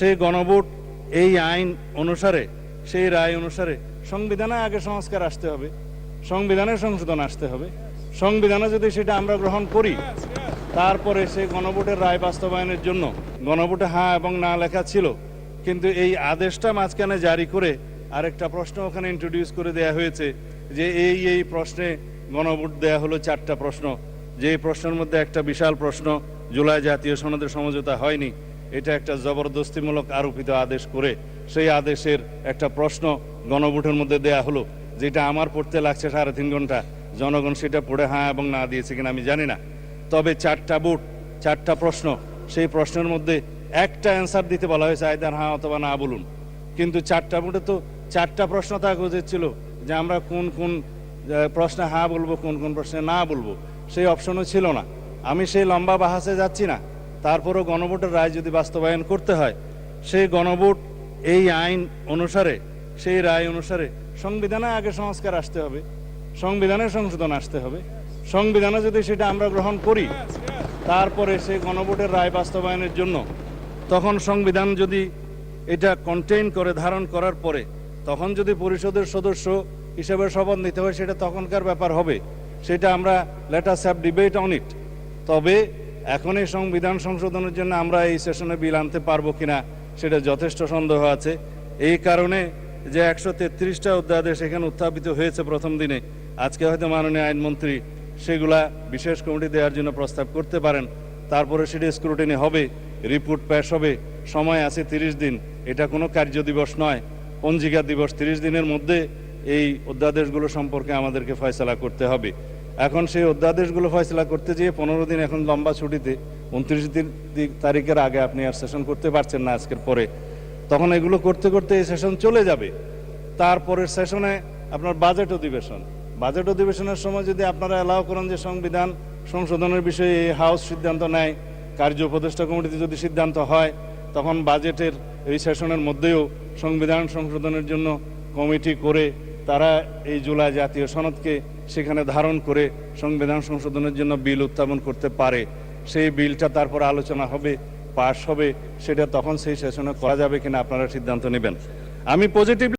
সেই গণভোট এই আইন অনুসারে সেই রায় অনুসারে সংবিধানে আগে সংস্কার আসতে হবে, সংবিধানের সংশোধন আসতে হবে। সংবিধানে যদি সেটা আমরা গ্রহণ করি, তারপরে সেই গণভোটের রায় বাস্তবায়নের জন্য গণভোটে হ্যাঁ এবং না লেখা ছিল, কিন্তু এই আদেশটা মাঝখানে জারি করে আরেকটা প্রশ্ন ওখানে ইন্ট্রোডিউস করে দেয়া হয়েছে যে এই প্রশ্নে গণভোট দেয়া হলো 4টা প্রশ্ন, যে প্রশ্নের মধ্যে একটা বিশাল প্রশ্ন জুলাই জাতীয় সনদের সমঝোতা হয়নি, এটা একটা জবরদস্তিমূলক আরোপিত আদেশ করে সেই আদেশের একটা প্রশ্ন গণভোটের মধ্যে দেয়া হলো, যেটা আমার পড়তে লাগছে 3.5 ঘন্টা। জনগণ সেটা পড়ে হ্যাঁ এবং না দিয়েছে কিনা আমি জানি না। তবে 4টা ভোট, 4টা প্রশ্ন, সেই প্রশ্নের মধ্যে একটা অ্যান্সার দিতে বলা হয়েছে, আইদার হ্যাঁ অথবা না বলুন। কিন্তু 4টা ভোটে তো 4টা প্রশ্ন থাকা উচিত ছিল যে আমরা কোন কোন প্রশ্নে হ্যাঁ বলবো, কোন কোন প্রশ্নে না বলবো, সেই অপশনও ছিল না। আমি সেই লম্বা বাহাসে যাচ্ছি না। তারপরও গণভোটের রায় যদি বাস্তবায়ন করতে হয়, সেই গণভোট এই আইন অনুসারে সেই রায় অনুসারে সংবিধানে আগে সংস্কার আসতে হবে, সংবিধানের সংশোধন আসতে হবে। সংবিধানে যদি সেটা আমরা গ্রহণ করি, তারপরে সেই গণভোটের রায় বাস্তবায়নের জন্য তখন সংবিধান যদি এটা কন্টেইন করে, ধারণ করার পরে তখন যদি পরিষদের সদস্য হিসেবে শপথ নিতে হয়, সেটা তখনকার ব্যাপার হবে। সেটা আমরা let us have debate on it. তবে এখন এই সংবিধান সংশোধনের জন্য আমরা এই সেশনে বিল আনতে পারবো কিনা সেটা যথেষ্ট সন্দেহ আছে। এই কারণে যে 133টা অধ্যাদেশ এখানে উত্থাপিত হয়েছে প্রথম দিনে, আজকে হয়তো মাননীয় আইনমন্ত্রী সেগুলা বিশেষ কমিটি দেওয়ার জন্য প্রস্তাব করতে পারেন। তারপরে সেটা স্ক্রুটিনি হবে, রিপোর্ট পেশ হবে, সময় আছে 30 দিন। এটা কোনো কার্য দিবস নয়, পঞ্জিকা দিবস। 30 দিনের মধ্যে এই অধ্যাদেশগুলো সম্পর্কে আমাদেরকে ফয়সালা করতে হবে। এখন সেই অধ্যাদেশগুলো ফয়সলা করতে যেয়ে 15 দিন এখন লম্বা ছুটিতে, 29 তারিখের আগে আপনি আর সেশন করতে পারছেন না আজকের পরে। তখন এগুলো করতে করতে এই সেশন চলে যাবে। তারপরের সেশনে আপনার বাজেট অধিবেশন, বাজেট অধিবেশনের সময় যদি আপনারা অ্যালাউ করেন যে সংবিধান সংশোধনের বিষয়ে এই হাউস সিদ্ধান্ত নেয়, কার্য উপদেষ্টা কমিটিতে যদি সিদ্ধান্ত হয়, তখন বাজেটের এই সেশনের মধ্যেও সংবিধান সংশোধনের জন্য কমিটি করে তারা এই জুলাই জাতীয় সনদকে সেখানে ধারণ করে সংবিধান সংশোধনের জন্য বিল উত্থাপন করতে পারে। সেই বিলটা তারপর আলোচনা হবে, পাশ হবে, সেটা তখন সেই সেশনে করা যাবে কিনা আপনারা সিদ্ধান্ত নেবেন। আমি পজিটিভ